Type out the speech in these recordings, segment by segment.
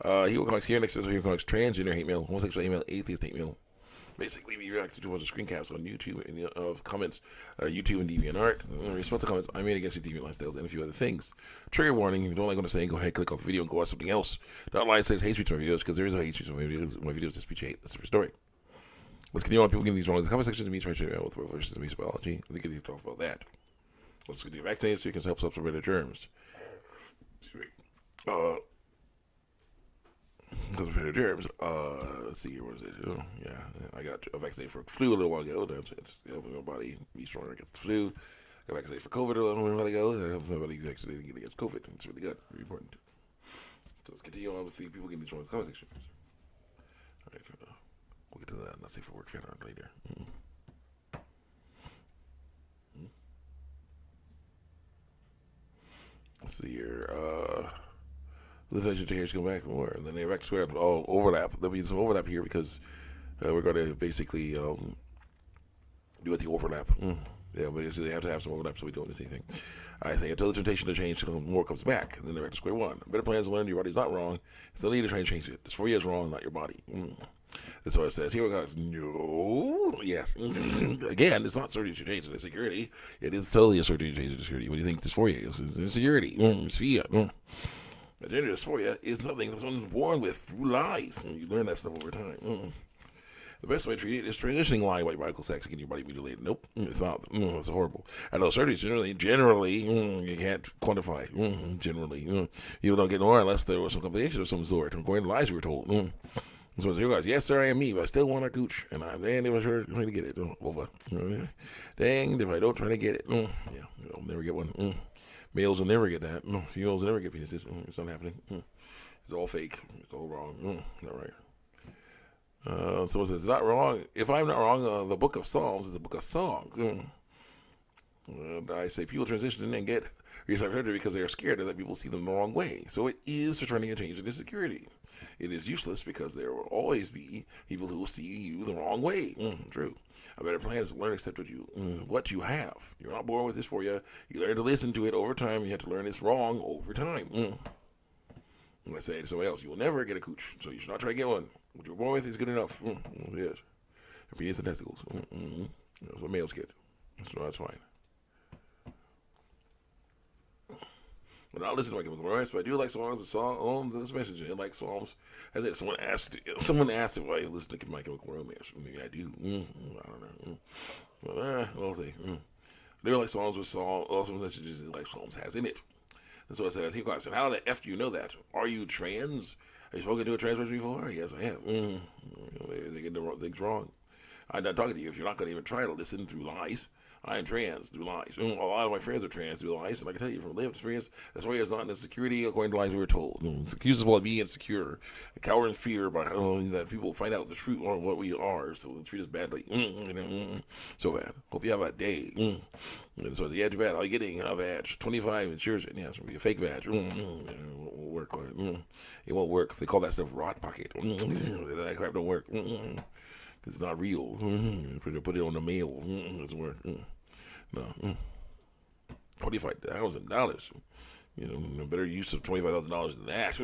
All right. He will collects here next to he collects transgender hate mail, homosexual hate mail, atheist hate mail. Basically, we react to a bunch of screen caps on YouTube and of comments, YouTube and DeviantArt. Respect the comments I made against the deviant lifestyles and a few other things. Trigger warning: if you don't like what I'm saying, go ahead, click off the video, and go watch something else. That line says hate speech on my videos because there is no hate speech on my videos. My videos is speech hate. That's the first story. Let's continue on. People getting these wrong in the comment section. To me, try to share with versus the biology. I think we need to talk about that. Let's continue vaccinated so you can help substitute the germs. Because of the germs. Let's see here. What is it? Oh, yeah, I got vaccinated for flu a little while ago. It's helping my body be stronger against the flu. Got vaccinated for COVID a little while ago. It helps my body vaccinated against COVID. It's really good. Very important. So let's continue on with the people getting these wrong in the comment section. All right. We'll get to that. Not safe for work fan art later. Let's see here. This education come back more, and then they back square all overlap. There'll be some overlap here because we're going to basically do with the overlap. Yeah, but they have to have some overlap so we don't miss anything. I say until the temptation to change more comes back, then they're back to square one. Better plans to learn your body's not wrong. It's the need to try and change it. This 4 years wrong, not your body. That's what it says. Here we go. No. Yes. Again, it's not certain you change it. Security. It is totally a certain you change it. Security. What do you think this 4 years is? It's security. It's fiat. The gender dysphoria is nothing that someone's born with through lies. You learn that stuff over time. The best way to treat it is transitioning lie white radical sex and getting your body mutilated. Nope, it's not. It's horrible. I know surgeries generally, you can't quantify. Generally, you don't get more unless there was some complication of some sort. According to lies we were told. So you guys, yes sir, I am me, but I still want a gooch, and I'm damned if I sure trying to get it. Dang if I don't try to get it. Yeah, I'll never get one. Males will never get that. Females will never get penises. It's not happening. It's all fake. It's all wrong. Not right. Someone says, it's not wrong. If I'm not wrong, the book of Psalms is a book of songs. I say people transition and get surgery because they are scared that people see them the wrong way. So it is for turning a change in insecurity. It is useless because there will always be people who will see you the wrong way. True. A better plan is to learn to accept what you have. You're not born with this for you. You learn to listen to it over time. You have to learn it's wrong over time. I say to somebody else, you will never get a cooch, so you should not try to get one. What you're born with is good enough. Yes. Your penis and testicles. That's what males get. So that's fine. And I listen to my chemical romance, but I do like songs. This message, I like songs. I said someone asked if I listen to my chemical romance. Maybe I do. I don't know. But we'll see. They like songs with also messages that like songs has in it. And so I said, how the F do you know that? Are you trans? Have you spoken to a trans person before? Yes, I have. They get the things wrong. I'm not talking to you if you're not going to even try to listen through lies. I am trans through lies. A lot of my friends are trans through lies, and I can tell you from lived experience, that's why it's not in insecurity according to lies we were told. It's accused us of being insecure, cower in fear by that people find out the truth on what we are, so they treat us badly. So bad. Hope you have a day. And so the edge badge, all you're getting a badge, 25 insurance, and yeah, it's going to be a fake badge. It won't work. It won't work. They call that stuff rot pocket. That crap don't work. It's not real. Put it on the mail. It doesn't work. No. $25,000. Better use of $25,000 than that.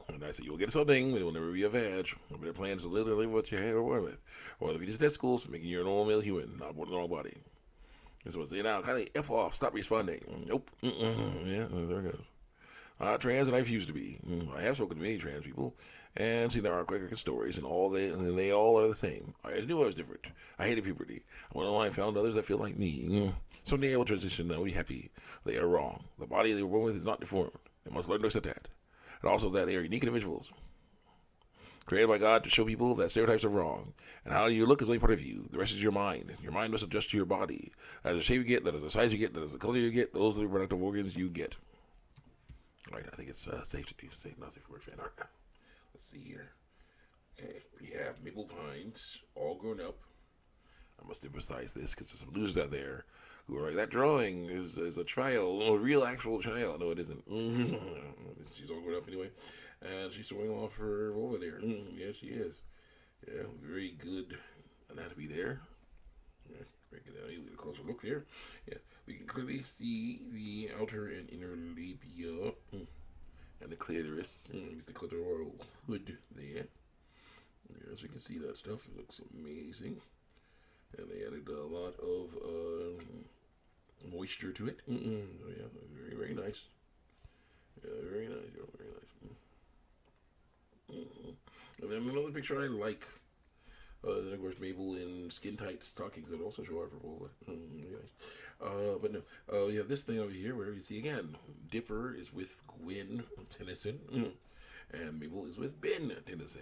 And I said, you'll get something, it will never be a vag. A better plan is to literally what you have or work with. Or if you just testicles, making you a normal male human, not born in the wrong body. And so I say, now, kind of F off, stop responding. Nope. Yeah, there it goes. I'm not trans and I refuse to be. I have spoken to many trans people and seen their quick stories, and they all are the same. I just knew I was different. I hated puberty. I went online and found others that feel like me. Someday I will transition and I will be happy. They are wrong. The body they were born with is not deformed. They must learn to accept that. And also that they are unique individuals, created by God to show people that stereotypes are wrong. And how you look is only part of you. The rest is your mind. Your mind must adjust to your body. That is the shape you get, that is the size you get, that is the color you get, those are the reproductive organs you get. Right, I think it's safe to do. Not safe for work fan art. Let's see here. Okay, we have maple pines, all grown up. I must emphasize this because there's some losers out there who are like, that drawing is a child, a real actual child. No, it isn't. She's all grown up anyway. And she's showing off her vulva there. Yeah, she is. Yeah, very good anatomy there. Yeah, break it down. You get a closer look there. Yeah, we can clearly see the outer and inner labia and the clitoris. It's the clitoral hood there. Yeah, so you can see that stuff. It looks amazing. And they added a lot of moisture to it. So yeah, very, very nice. Yeah, very nice. Very nice. And then another picture I like. Then of course Mabel in skin tight stockings that also show her vulva. Very nice. But no. Yeah, this thing over here where you see again, Dipper is with Gwen Tennyson. And Mabel is with Ben Tennyson.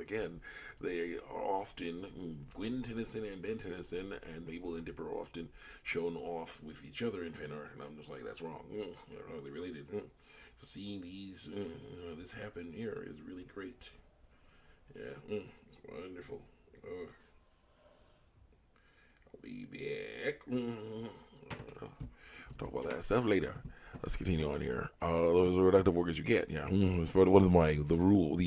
Again, they are often Gwen Tennyson and Ben Tennyson, and Mabel and Dipper are often shown off with each other in fan art, and I'm just like, that's wrong. They're hardly related. So seeing this happen here is really great. Yeah, it's wonderful. I'll be back. Talk about that stuff later. Let's continue on here. Those are reproductive organs you get. Yeah, for one of the rules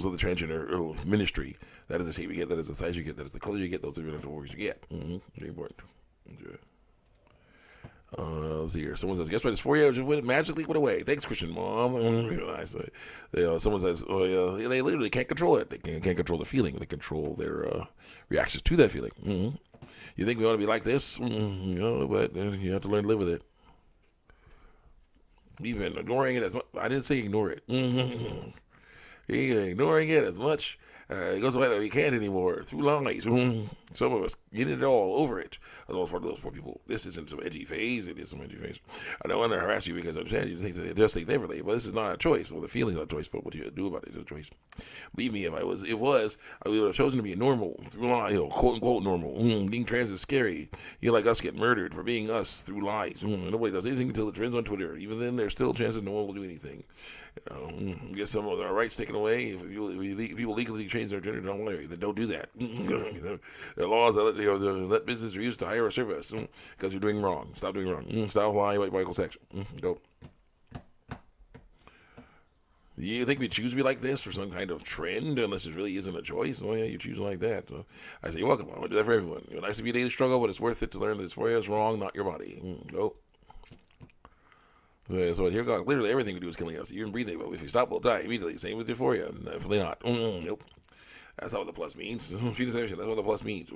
of the transgender ministry. That is the shape you get. That is the size you get. That is the color you get. Those are the reproductive organs you get. Very important. Let's see here. Someone says, guess what? Dysphoria just magically went away. Thanks, Christian Mom. Someone says, oh, yeah, they literally can't control it. They can't control the feeling. They control their reactions to that feeling. You think we want to be like this? But you have to learn to live with it. Even ignoring it as much. I didn't say ignore it. Ignoring it as much. It goes away that we can't anymore through lies. Some of us get it all over it. For those poor people, this isn't some edgy phase. It is some edgy phase. I don't want to harass you because I understand you think that just think differently, but this is not a choice. Well, the feeling is not a choice, but what you do about it is a choice. Believe me, if I was, I would have chosen to be a normal, through lies, quote unquote normal. Being trans is scary. You like us get murdered for being us through lies. Nobody does anything until it trends on Twitter. Even then, there's still chances no one will do anything. Get some of our rights taken away. If people legally change their gender, don't do that. There are laws that let business use to hire a service because you're doing wrong. Stop doing wrong. Stop lying about equal sex. Go. You think we choose to be like this for some kind of trend unless it really isn't a choice? Oh yeah, you choose like that. So I say, you're welcome. I want to do that for everyone. It's nice to be a daily struggle, but it's worth it to learn that dysphoria is wrong, not your body. Go. So here, God, literally everything we do is killing us. Even breathing, but if we stop, we'll die immediately. Same with dysphoria. Definitely not. Nope. That's not what the plus means. That's what the plus means.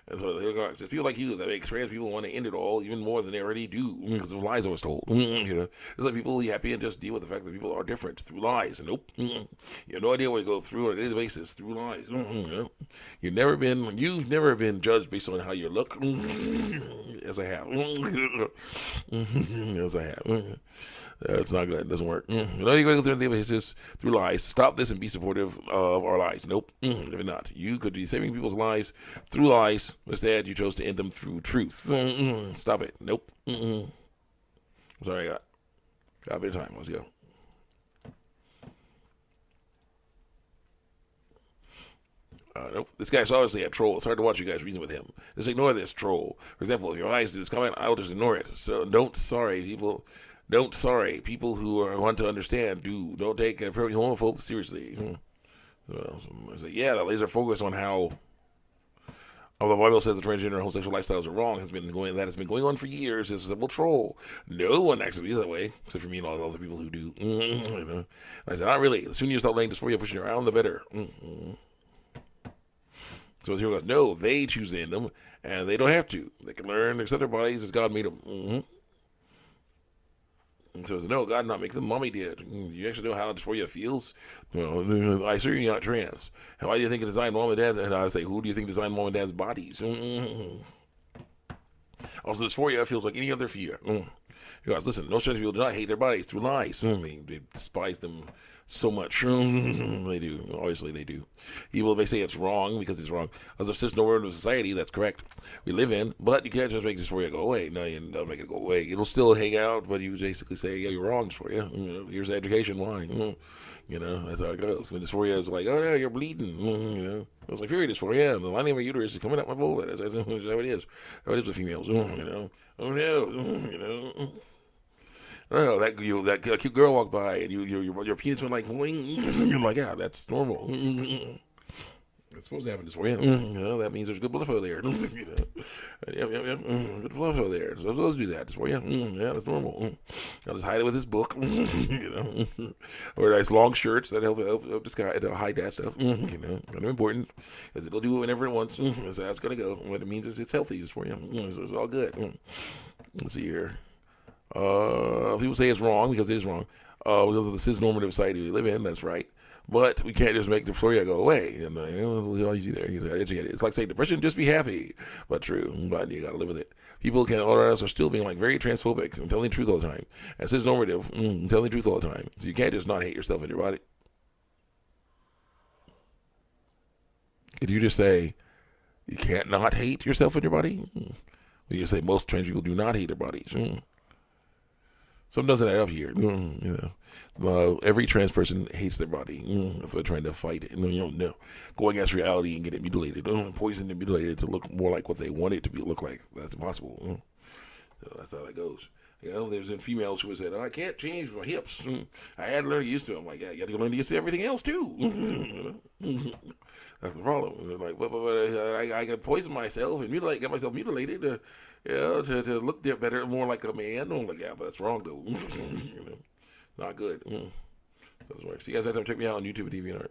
And so here goes. If people like you that make trans people want to end it all even more than they already do because of lies I was told. Just let people be happy and just deal with the fact that people are different through lies. Nope. You have no idea what you go through on a daily basis through lies. You've never been judged based on how you look. Yes, I have. Yes, I have. It's not good. It doesn't work. You know, you're going to go through the basis through lies. Stop this and be supportive of our lies. Nope. If not, you could be saving people's lives through lies. Instead, you chose to end them through truth. Stop it. Nope. Sorry, I got a bit of time. Let's go. Nope. This guy's obviously a troll. It's hard to watch you guys reason with him. Just ignore this troll. For example, if your eyes do this comment, I'll just ignore it. So don't sorry people who want to understand. Don't take homophobes seriously. I say, yeah, that laser focus on how the Bible says the transgender and homosexual lifestyles are wrong has been going on for years. It's a simple troll. No one actually is that way, except for me and all the other people who do. I said, not really. The sooner you start laying dysphoria pushing around, the better. So here goes. No, they choose to end them, and they don't have to. They can learn to accept their bodies as God made them. So no, God did not make them. Mommy did. You actually know how dysphoria feels? Well, I assume you're not trans. Why do you think it designed mom and dad? And I say, who do you think designed mom and dad's bodies? Also, dysphoria feels like any other fear. You guys, listen, no trans people do not hate their bodies through lies. They despise them so much. They do. Obviously, they do. People may say it's wrong because it's wrong. As if there's no word of society that's correct we live in, but you can't just make dysphoria go away. No, you don't make it go away. It'll still hang out, but you basically say, yeah, you're wrong, dysphoria. Here's the education. Why? That's how it goes. When dysphoria is like, oh, yeah, you're bleeding. It's like period dysphoria. The lining of my uterus is coming out my vulva. That's how it is. How it is with females. Oh no. Oh, that cute girl walked by and your penis went like boing. You're like, yeah, that's normal. It's supposed to happen this way. That means there's good blood flow there. Good blood flow there. So let's do that. Just for you. Yeah, that's normal. I'll just hide it with this book. Or nice long shirts that help this guy to hide that stuff. Kind of important because it'll do it whenever it wants. So that's gonna go. What it means is it's healthy. It's for you. So it's all good. Let's see here. People say it's wrong because it is wrong. Because of the cisnormative society we live in. That's right. But we can't just make dysphoria go away. And all you do there, you gotta educate it. It's like saying depression, just be happy. But true. But you gotta live with it. People all around us are still being like very transphobic and telling the truth all the time. And cisnormative, telling the truth all the time. So you can't just not hate yourself and your body. Did you just say you can't not hate yourself and your body? You say most trans people do not hate their bodies. Something doesn't add up here. Every trans person hates their body. So they're trying to fight it. Going against reality and get it mutilated. Poisoned and mutilated to look more like what they want it to look like. That's impossible. So that's how that goes. There's been females who have said, I can't change my hips. I had to learn to get used to them. I'm like, yeah, you got to learn to get used to everything else too. That's the problem. Like, but I can poison myself and get myself mutilated to look better, more like a man. I'm like, yeah, but that's wrong though. Not good. So that's work. See you guys next time. Check me out on YouTube and DeviantArt.